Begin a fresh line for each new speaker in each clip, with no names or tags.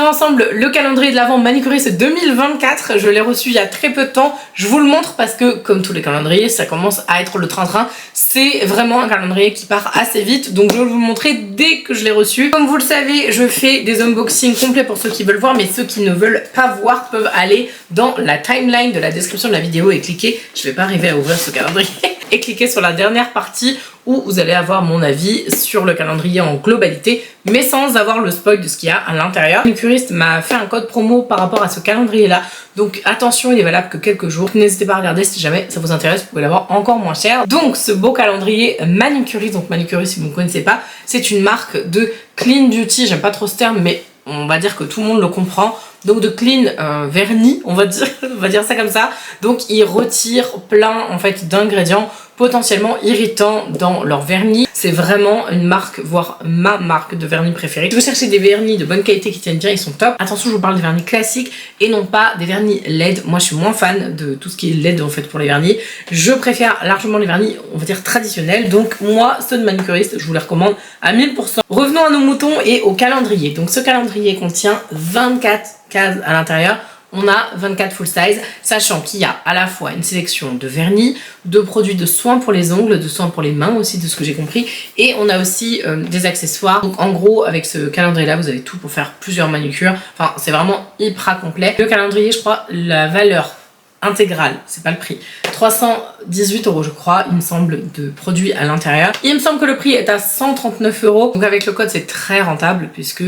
découvrir ensemble le calendrier de l'Avent Manicuriste 2024. Je l'ai reçu il y a très peu de temps. Je vous le montre parce que, comme tous les calendriers, ça commence à être le train-train. C'est vraiment un calendrier qui part assez vite, donc je vais vous le montrer dès que je l'ai reçu. Comme vous le savez, je fais des unboxings complets pour ceux qui veulent voir, mais ceux qui ne veulent pas voir peuvent aller dans la timeline de la description de la vidéo et cliquer. Je vais pas arriver à ouvrir ce calendrier. Et cliquer sur la dernière partie où vous allez avoir mon avis sur le calendrier en globalité, mais sans avoir le spoil de ce qu'il y a à l'intérieur. Manicuriste m'a fait un code promo par rapport à ce calendrier là, donc attention, il est valable que quelques jours. N'hésitez pas à regarder si jamais ça vous intéresse, vous pouvez l'avoir encore moins cher. Donc ce beau calendrier Manicuriste, donc Manicuriste si vous ne connaissez pas, c'est une marque de clean beauty, j'aime pas trop ce terme mais on va dire que tout le monde le comprend. Donc de clean vernis, on va dire ça comme ça. Donc ils retirent plein en fait d'ingrédients potentiellement irritants dans leur vernis. C'est vraiment une marque, voire ma marque de vernis préférée. Si vous cherchez des vernis de bonne qualité qui tiennent bien, ils sont top. Attention, je vous parle des vernis classiques et non pas des vernis LED. Moi je suis moins fan de tout ce qui est LED en fait pour les vernis. Je préfère largement les vernis, on va dire traditionnels. Donc moi, ceux de Manicuriste, je vous les recommande à 1000%. Revenons à nos moutons et au calendrier. Donc ce calendrier contient 24 cases à l'intérieur. On a 24 full size, sachant qu'il y a à la fois une sélection de vernis, de produits de soins pour les ongles, de soins pour les mains aussi, de ce que j'ai compris, et on a aussi des accessoires. Donc en gros, avec ce calendrier là, vous avez tout pour faire plusieurs manucures. Enfin, c'est vraiment hyper complet. Le calendrier, je crois, la valeur intégrale, c'est pas le prix, 318 € je crois, il me semble, de produits à l'intérieur. Il me semble que le prix est à 139 €, donc avec le code c'est très rentable puisque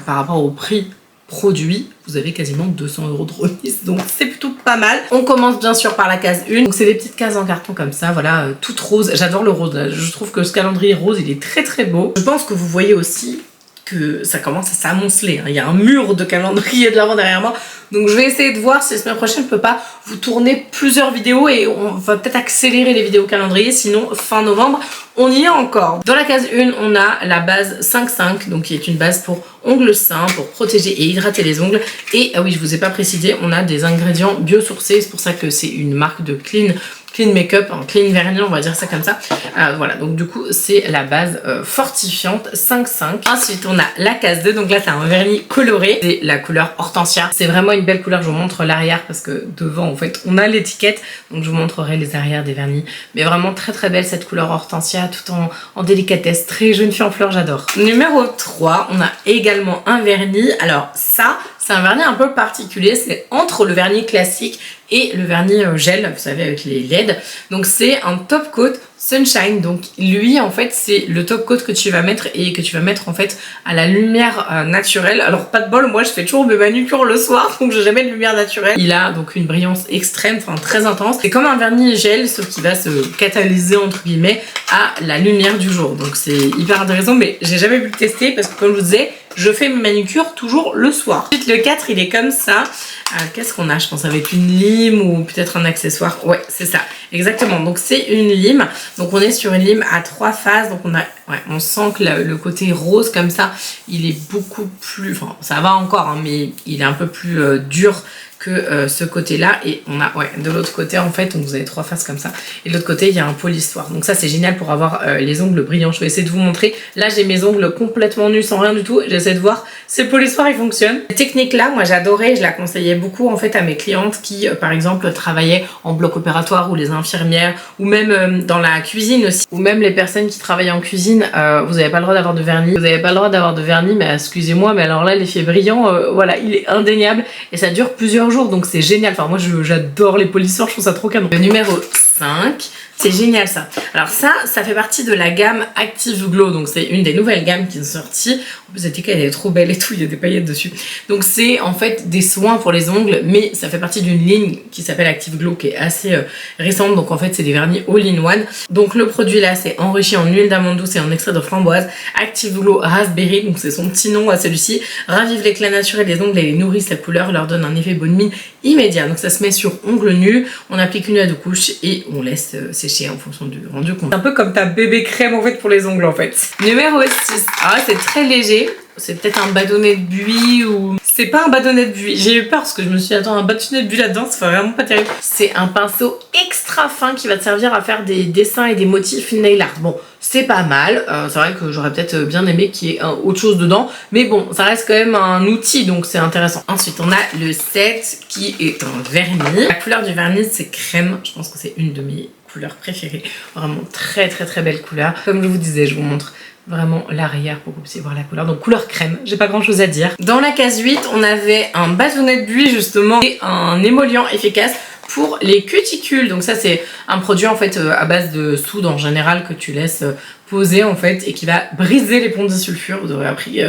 par rapport au prix produit, vous avez quasiment 200 € de remise, donc c'est plutôt pas mal. On commence bien sûr par la case 1, donc c'est des petites cases en carton comme ça, voilà, toutes roses. J'adore le rose, je trouve que ce calendrier rose il est très très beau. Je pense que vous voyez aussi que ça commence à s'amonceler, hein. Il y a un mur de calendrier de l'Avent derrière moi, donc je vais essayer de voir si la semaine prochaine je peux pas vous tourner plusieurs vidéos et on va peut-être accélérer les vidéos calendrier, sinon fin novembre on y est encore. Dans la case 1 on a la base 5-5, donc qui est une base pour ongles sains, pour protéger et hydrater les ongles, et ah oui je vous ai pas précisé, on a des ingrédients biosourcés, c'est pour ça que c'est une marque de clean make-up, un clean vernis, on va dire ça comme ça. Voilà, donc du coup c'est la base fortifiante 5-5. Ensuite on a la case 2, donc là c'est un vernis coloré, c'est la couleur Hortensia. C'est vraiment une belle couleur, je vous montre l'arrière parce que devant en fait on a l'étiquette, donc je vous montrerai les arrières des vernis. Mais vraiment très très belle cette couleur Hortensia, tout en délicatesse, très jeune fille en fleurs, j'adore. Numéro 3, on a également un vernis, alors ça c'est un vernis un peu particulier, c'est entre le vernis classique et le vernis gel, vous savez, avec les LED. Donc c'est un top coat Sunshine, donc lui en fait c'est le top coat que tu vas mettre et que tu vas mettre en fait à la lumière naturelle. Alors pas de bol, moi je fais toujours mes manucures le soir, donc j'ai jamais de lumière naturelle. Il a donc une brillance extrême, enfin très intense. C'est comme un vernis gel, sauf qu'il va se catalyser entre guillemets à la lumière du jour. Donc c'est hyper intéressant, mais j'ai jamais pu le tester parce que comme je vous disais, je fais mes manucures toujours le soir. Ensuite le 4 il est comme ça. Qu'est-ce qu'on a, je pense, avec une lime ou peut-être un accessoire. Ouais, c'est ça, exactement. Donc c'est une lime. Donc on est sur une lime à 3 phases. Donc on a, ouais, on sent que le côté rose comme ça, il est beaucoup plus, enfin ça va encore, hein, mais il est un peu plus dur que ce côté là, et on a de l'autre côté en fait, donc vous avez 3 faces comme ça, et de l'autre côté il y a un polissoir. Donc ça c'est génial pour avoir les ongles brillants. Je vais essayer de vous montrer. Là j'ai mes ongles complètement nus sans rien du tout, j'essaie de voir si le polissoir il fonctionne. Cette technique là moi j'adorais, je la conseillais beaucoup en fait à mes clientes qui par exemple travaillaient en bloc opératoire, ou les infirmières, ou même dans la cuisine aussi, ou même les personnes qui travaillent en cuisine. Vous n'avez pas le droit d'avoir de vernis, vous n'avez pas le droit d'avoir de vernis, mais excusez-moi, mais alors là l'effet brillant voilà, il est indéniable et ça dure plusieurs jours, donc c'est génial. Enfin moi j'adore les polissoirs, je trouve ça trop canon. Le numéro 5, c'est génial ça. Alors ça fait partie de la gamme Active Glow, donc c'est une des nouvelles gammes qui sont sorties. En plus cette étiquette elle est trop belle et tout, il y a des paillettes dessus. Donc c'est en fait des soins pour les ongles, mais ça fait partie d'une ligne qui s'appelle Active Glow qui est assez récente. Donc en fait c'est des vernis all-in-one. Donc le produit là c'est enrichi en huile d'amande douce et en extrait de framboise. Active Glow Raspberry, donc c'est son petit nom à celui-ci. Ravive l'éclat naturel des ongles et les nourrit, sa couleur leur donne un effet bonne mine immédiat. Donc ça se met sur ongles nus, on applique une à 2 couches et on laisse sécher en fonction du rendu qu'on a. C'est un peu comme ta bébé crème en fait pour les ongles en fait. Numéro 6, ah c'est très léger, c'est peut-être un bâtonnet de buis ou... C'est pas un bâtonnet de buis, j'ai eu peur parce que je me suis dit attends, un bâtonnet de buis là-dedans c'est vraiment pas terrible. C'est un pinceau extra fin qui va te servir à faire des dessins et des motifs nail art. Bon, c'est pas mal. C'est vrai que j'aurais peut-être bien aimé qu'il y ait autre chose dedans, mais bon, ça reste quand même un outil, donc c'est intéressant. Ensuite, on a le set qui est un vernis. La couleur du vernis, c'est crème. Je pense que c'est une de mes couleurs préférées. Vraiment très très très belle couleur. Comme je vous disais, je vous montre vraiment l'arrière pour que vous puissiez voir la couleur. Donc couleur crème, j'ai pas grand chose à dire. Dans la case 8, on avait un bâtonnet de buis justement et un émollient efficace pour les cuticules. Donc ça c'est un produit en fait à base de soude en général que tu laisses poser en fait et qui va briser les ponts de disulfure. Vous aurez appris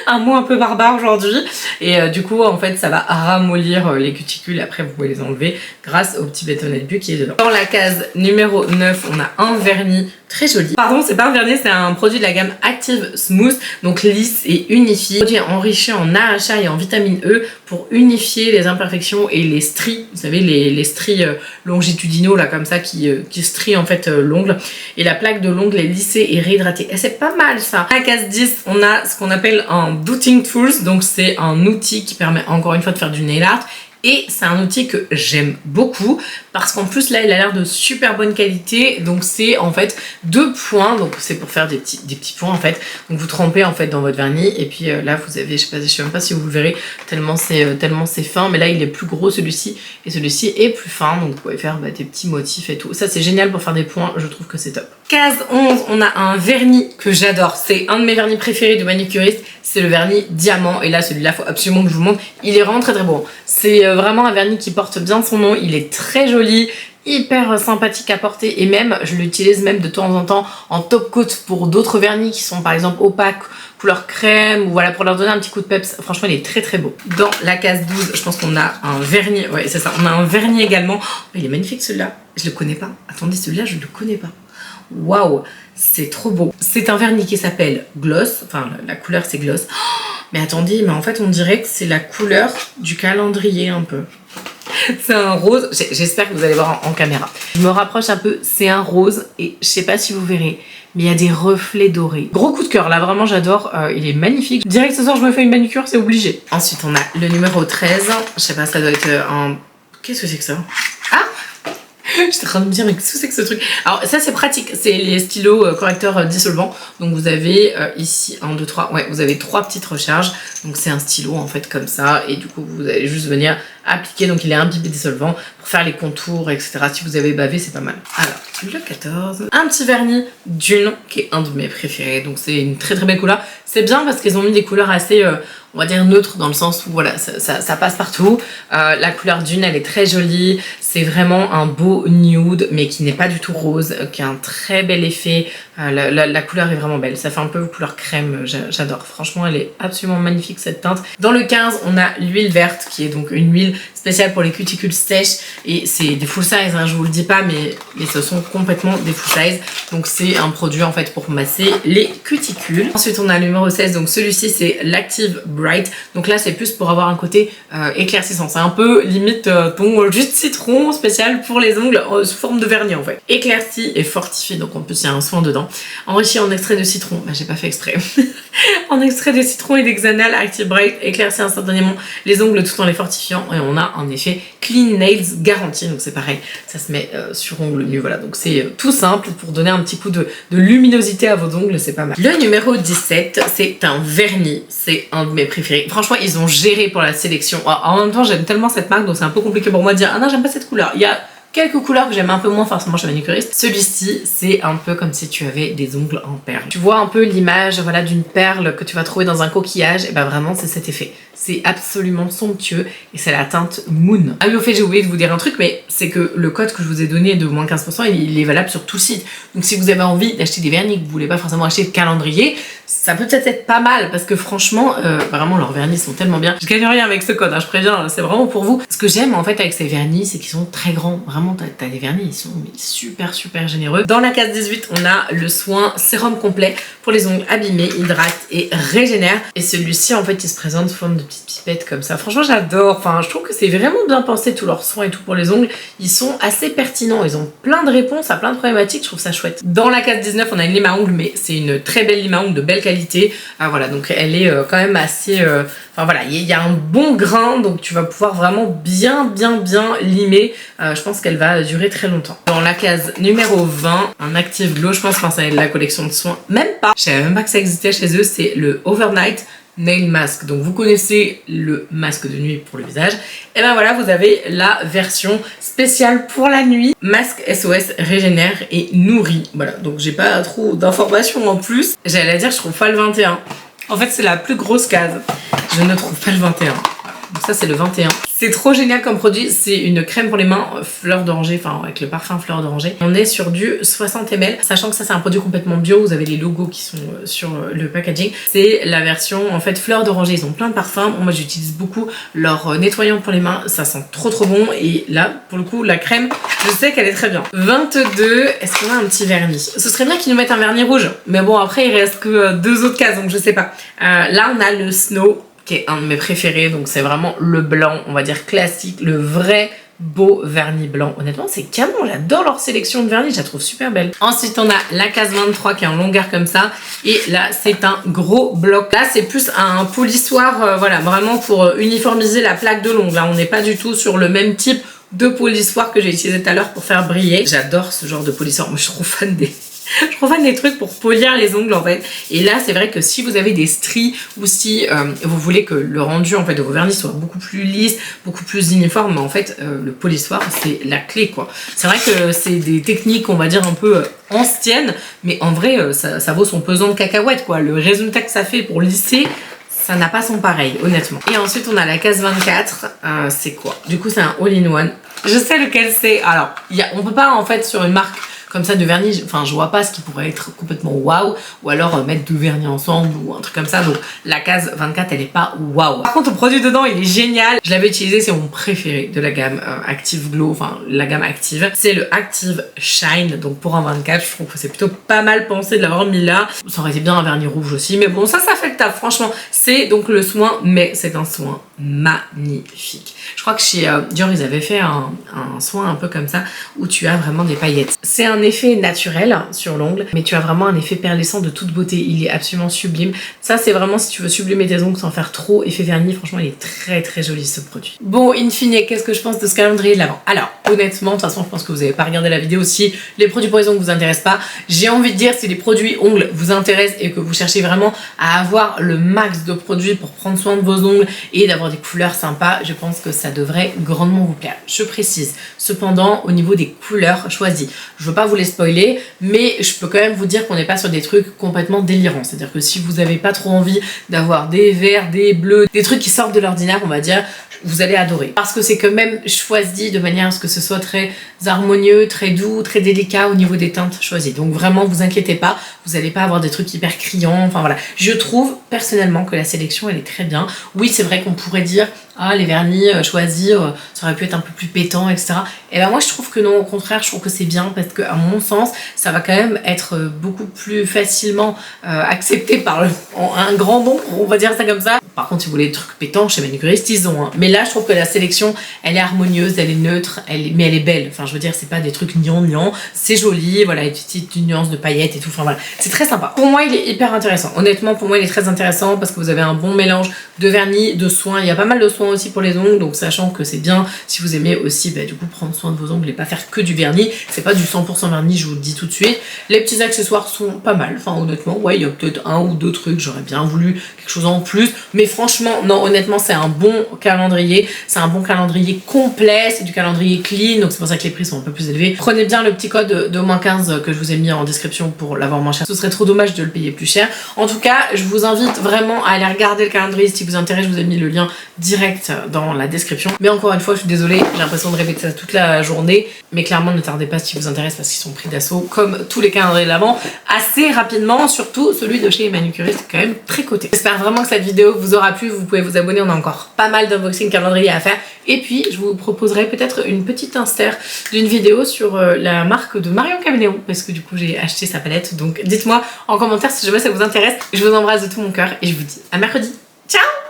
un mot un peu barbare aujourd'hui. Et du coup en fait ça va ramollir les cuticules. Après vous pouvez les enlever grâce au petit bâtonnet de buis qui est dedans. Dans la case numéro 9, on a un vernis très joli. Pardon, c'est pas un vernis, c'est un produit de la gamme Active Smooth, donc lisse et unifié. Produit enrichi en AHA et en vitamine E pour unifier les imperfections et les stries. Vous savez, les stries longitudinaux là comme ça qui strient en fait l'ongle. Et la plaque de l'ongle est lissée et réhydratée. Et c'est pas mal ça. À la case 10, on a ce qu'on appelle un Doting Tools, donc c'est un outil qui permet encore une fois de faire du nail art. Et c'est un outil que j'aime beaucoup parce qu'en plus là il a l'air de super bonne qualité. Donc c'est en fait 2 points, donc c'est pour faire des petits points en fait. Donc vous trempez en fait dans votre vernis et puis là vous avez, je sais même pas si vous le verrez tellement c'est fin, mais là il est plus gros celui-ci et celui-ci est plus fin, donc vous pouvez faire des petits motifs et tout. Ça c'est génial pour faire des points, je trouve que c'est top. Case 11, on a un vernis que j'adore, c'est un de mes vernis préférés de manicuriste, c'est le vernis diamant. Et là celui-là faut absolument que je vous montre, il est vraiment très très bon. C'est vraiment un vernis qui porte bien son nom, il est très joli, hyper sympathique à porter et même je l'utilise même de temps en temps en top coat pour d'autres vernis qui sont par exemple opaques, couleur crème, ou voilà, pour leur donner un petit coup de peps. Franchement il est très très beau. Dans la case 12, je pense qu'on a un vernis, ouais c'est ça, on a un vernis également. Oh, il est magnifique celui-là, je le connais pas, attendez, celui-là je le connais pas. Waouh, c'est trop beau. C'est un vernis qui s'appelle Gloss, enfin la couleur c'est Gloss. Oh, mais attendez, mais en fait on dirait que c'est la couleur du calendrier un peu. C'est un rose, j'espère que vous allez voir en caméra. Je me rapproche un peu, c'est un rose et je sais pas si vous verrez, mais il y a des reflets dorés. Gros coup de cœur là, vraiment j'adore, il est magnifique. Je dirais que ce soir je me fais une manucure, c'est obligé. Ensuite on a le numéro 13, je sais pas, ça doit être un... Qu'est-ce que c'est que ça? Ah, j'étais en train de me dire, mais qu'est-ce que c'est que ce truc? Alors ça c'est pratique, c'est les stylos correcteurs dissolvants. Donc vous avez ici 1, 2, 3, ouais, vous avez 3 petites recharges. Donc c'est un stylo en fait comme ça. Et du coup vous allez juste venir appliquer, donc il est imbibé dissolvant pour faire les contours, etc. Si vous avez bavé, c'est pas mal. Alors, le 14, un petit vernis Dune qui est un de mes préférés. Donc c'est une très très belle couleur. C'est bien parce qu'ils ont mis des couleurs assez... on va dire neutre dans le sens où voilà ça passe partout. La couleur Dune elle est très jolie, c'est vraiment un beau nude mais qui n'est pas du tout rose, qui a un très bel effet. La couleur est vraiment belle, ça fait un peu couleur crème, j'adore. Franchement elle est absolument magnifique cette teinte. Dans le 15 on a l'huile verte qui est donc une huile spéciale pour les cuticules sèches et c'est des full size, hein, je vous le dis pas mais ce sont complètement des full size. Donc c'est un produit en fait pour masser les cuticules. Ensuite on a le numéro 16, donc celui-ci c'est l'Active Bright. Donc là c'est plus pour avoir un côté éclaircissant, c'est un peu limite ton jus de citron spécial pour les ongles sous forme de vernis en fait. Éclairci et fortifié, donc en plus il y a un soin dedans. Enrichi en extrait de citron, bah j'ai pas fait exprès. En extrait de citron et d'hexanal, Active Bright éclaircit instantanément les ongles tout en les fortifiant et on a un effet Clean Nails garanti, donc c'est pareil, ça se met sur ongles nus, voilà, donc c'est tout simple pour donner un petit coup de luminosité à vos ongles, c'est pas mal. Le numéro 17, c'est un vernis, c'est un de mes préférés. Franchement, ils ont géré pour la sélection. En même temps, j'aime tellement cette marque, donc c'est un peu compliqué pour moi de dire ah non, j'aime pas cette couleur. Il y a quelques couleurs que j'aime un peu moins forcément chez manicuriste. Celui-ci, c'est un peu comme si tu avais des ongles en perles. Tu vois un peu l'image, voilà, d'une perle que tu vas trouver dans un coquillage, et ben vraiment c'est cet effet. C'est absolument somptueux et c'est la teinte Moon. Ah oui, au fait, j'ai oublié de vous dire un truc, mais c'est que le code que je vous ai donné de moins 15%, il est valable sur tout le site. Donc si vous avez envie d'acheter des vernis, que vous voulez pas forcément acheter de calendrier, ça peut peut-être être pas mal parce que franchement, vraiment leurs vernis sont tellement bien. Je gagne rien avec ce code, hein, je préviens, c'est vraiment pour vous. Ce que j'aime en fait avec ces vernis, c'est qu'ils sont très grands. Vraiment, t'as des vernis, ils sont super super généreux. Dans la case 18, on a le soin sérum complet pour les ongles abîmés, hydrate et régénère. Et celui-ci, en fait, il se présente sous forme de petites pipettes comme ça. Franchement, j'adore. Enfin, je trouve que c'est vraiment bien pensé, tous leurs soins et tout pour les ongles. Ils sont assez pertinents. Ils ont plein de réponses à plein de problématiques. Je trouve ça chouette. Dans la case 19, on a une lime à ongles, mais c'est une très belle lime à ongles de belle qualité. Ah, voilà, donc elle est quand même assez... Enfin voilà, il y a un bon grain, donc tu vas pouvoir vraiment bien limer. Je pense qu'elle elle va durer très longtemps. Dans la case numéro 20, un Active Glow, je pense que ça va être la collection de soins. Même pas, je savais même pas que ça existait chez eux, c'est le Overnight Nail Mask. Donc vous connaissez le masque de nuit pour le visage. Et ben voilà, vous avez la version spéciale pour la nuit. Masque SOS régénère et nourrit. Voilà, donc j'ai pas trop d'informations en plus. J'allais dire, je trouve pas le 21. En fait, c'est la plus grosse case. Je ne trouve pas le 21. Donc ça, c'est le 21. C'est trop génial comme produit. C'est une crème pour les mains fleur d'oranger, enfin avec le parfum fleur d'oranger. On est sur du 60 ml, sachant que ça, c'est un produit complètement bio. Vous avez les logos qui sont sur le packaging. C'est la version en fait fleur d'oranger. Ils ont plein de parfums. Moi, j'utilise beaucoup leur nettoyant pour les mains. Ça sent trop bon. Et là, pour le coup, la crème, je sais qu'elle est très bien. 22. Est-ce qu'on a un petit vernis? Ce serait bien qu'ils nous mettent un vernis rouge. Mais bon, après, il reste que 2 autres cases, donc je sais pas. Là, on a le Snow, qui est un de mes préférés, donc c'est vraiment le blanc, on va dire classique, le vrai beau vernis blanc. Honnêtement, c'est canon, j'adore leur sélection de vernis, je la trouve super belle. Ensuite, on a la case 23 qui est en longueur comme ça, et là, c'est un gros bloc. Là, c'est plus un polissoir, voilà, vraiment pour uniformiser la plaque de l'ongle. Là, on n'est pas du tout sur le même type de polissoir que j'ai utilisé tout à l'heure pour faire briller. J'adore ce genre de polissoir, moi je suis trop fan des... Je suis trop fan des trucs pour polir les ongles en fait. Et là c'est vrai que si vous avez des stries ou si vous voulez que le rendu en fait de vos vernis soit beaucoup plus lisse, beaucoup plus uniforme, en fait le polissoir c'est la clé quoi. C'est vrai que c'est des techniques on va dire un peu anciennes, mais en vrai ça vaut son pesant de cacahuètes quoi. Le résultat que ça fait pour lisser, ça n'a pas son pareil, honnêtement. Et ensuite, on a la case 24. C'est quoi? Du coup, c'est un all-in-one. Je sais lequel c'est. Alors, on peut pas, en fait, sur une marque comme ça de vernis, enfin je vois pas ce qui pourrait être complètement waouh, ou alors mettre deux vernis ensemble ou un truc comme ça. Donc la case 24 elle est pas waouh. Par contre le produit dedans il est génial, je l'avais utilisé, c'est mon préféré de la gamme Active Glow, enfin la gamme Active, c'est le Active Shine. Donc pour un 24 je trouve que c'est plutôt pas mal pensé de l'avoir mis là. Ça aurait été bien un vernis rouge aussi, mais bon ça fait le taf franchement. C'est donc le soin, mais c'est un soin magnifique. Je crois que chez Dior ils avaient fait un soin un peu comme ça où tu as vraiment des paillettes. C'est un effet naturel sur l'ongle, mais tu as vraiment un effet perlissant de toute beauté. Il est absolument sublime. Ça c'est vraiment si tu veux sublimer tes ongles sans faire trop effet vernis. Franchement il est très joli ce produit. Bon, in fine, qu'est-ce que je pense de ce calendrier de l'Avent? Alors honnêtement, de toute façon je pense que vous n'avez pas regardé la vidéo. Si les produits pour les ongles vous intéressent pas, j'ai envie de dire si les produits ongles vous intéressent et que vous cherchez vraiment à avoir le max de produits pour prendre soin de vos ongles et d'avoir des couleurs sympas, je pense que ça devrait grandement vous plaire. Je précise cependant au niveau des couleurs choisies, je veux pas vous les spoiler, mais je peux quand même vous dire qu'on n'est pas sur des trucs complètement délirants. C'est-à-dire que si vous n'avez pas trop envie d'avoir des verts, des bleus, des trucs qui sortent de l'ordinaire, on va dire, vous allez adorer. Parce que c'est quand même choisi de manière à ce que ce soit très harmonieux, très doux, très délicat au niveau des teintes choisies. Donc vraiment, vous inquiétez pas, vous n'allez pas avoir des trucs hyper criants. Enfin voilà, je trouve personnellement que la sélection, elle est très bien. Oui, c'est vrai qu'on pourrait dire, ah, les vernis choisis, ça aurait pu être un peu plus pétant, etc. Et ben moi, je trouve que non, au contraire, je trouve que c'est bien parce que, à mon sens, ça va quand même être beaucoup plus facilement accepté par un grand nombre, on va dire ça comme ça. Par contre, si vous voulez des trucs pétants, chez Manucuriste, ils ont. Hein. Mais là, je trouve que la sélection, elle est harmonieuse, elle est neutre, mais elle est belle. Enfin, je veux dire, c'est pas des trucs gnangnan, c'est joli, voilà, une petite nuance de paillettes et tout. Enfin voilà, c'est très sympa. Pour moi, il est hyper intéressant. Honnêtement, pour moi, il est très intéressant parce que vous avez un bon mélange de vernis, de soins. Il y a pas mal de soins aussi pour les ongles, donc sachant que c'est bien si vous aimez aussi, bah, du coup, prendre soin de vos ongles et pas faire que du vernis. C'est pas du 100% vernis, je vous le dis tout de suite. Les petits accessoires sont pas mal. Enfin, honnêtement, ouais, il y a peut-être un ou deux trucs. J'aurais bien voulu quelque chose en plus, mais franchement, non, honnêtement, c'est un bon calendrier. C'est un bon calendrier complet. C'est du calendrier clean, donc c'est pour ça que les prix sont un peu plus élevés. Prenez bien le petit code de moins 15 que je vous ai mis en description pour l'avoir moins cher. Ce serait trop dommage de le payer plus cher. En tout cas, je vous invite vraiment à aller regarder le calendrier si vous intéresse. Je vous ai mis le lien direct dans la description. Mais encore une fois, je suis désolée, j'ai l'impression de répéter ça toute la journée. Mais clairement, ne tardez pas si vous intéresse parce qu'ils sont pris d'assaut, comme tous les calendriers de l'Avent, assez rapidement. Surtout celui de chez Manucuriste, c'est quand même très coté. J'espère vraiment que cette vidéo vous aura plu. Vous pouvez vous abonner, on a encore pas mal d'unboxing calendrier à faire. Et puis, je vous proposerai peut-être une petite insert d'une vidéo sur la marque de Marion Caméléon, parce que du coup, j'ai acheté sa palette. Donc, dites-moi en commentaire si jamais ça vous intéresse. Je vous embrasse de tout mon cœur et je vous dis à mercredi. Ciao!